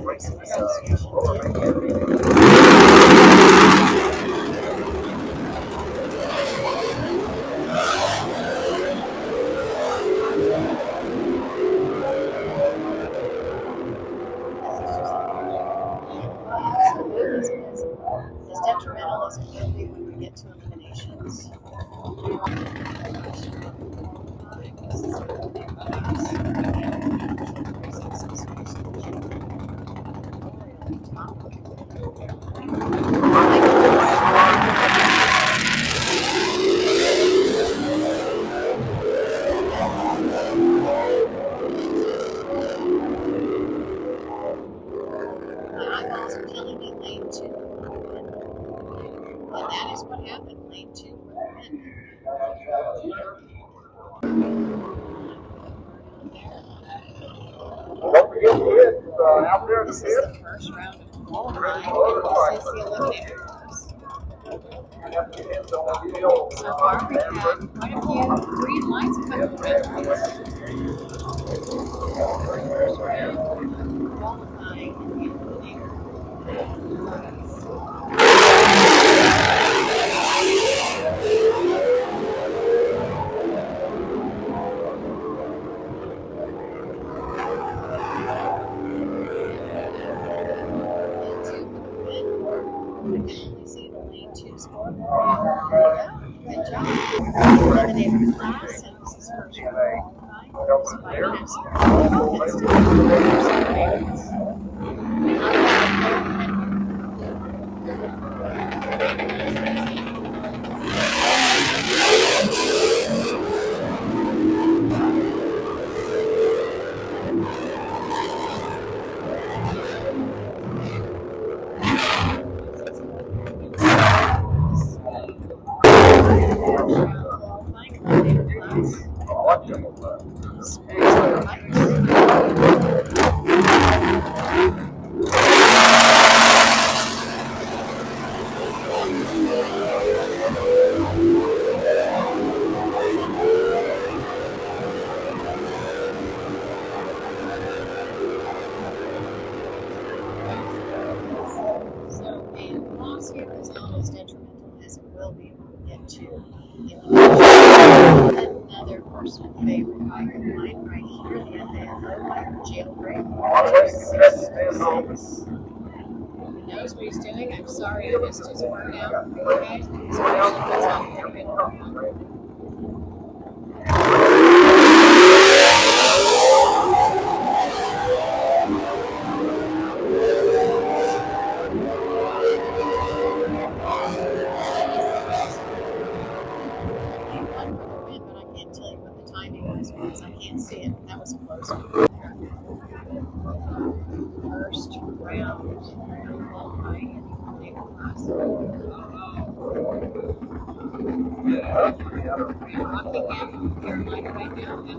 Racing Association did. As detrimental as it will be when we get to eliminations. My eyeballs are telling me lane 2 for the win. And that is what happened, lane 2 for the win. Don't forget the kids out there. This is the first round of qualifying. This is the Eliminator class. So far, we've had quite a few green lights, a couple of red lights. First round qualifying in the Eliminator. See the lane 2 score. Good job. Eliminator class, and this is first round qualifying. Despite here is not as detrimental as it will be when we get to elimination. Another personal favorite bike of mine right here, the FAFO jailbreak. He knows what he's doing. I'm sorry I missed his word out for you guys, because what's out there been because I can't see it. That was a close one. First round qualifying in the Eliminator class. Rockingham, Carolina right now at the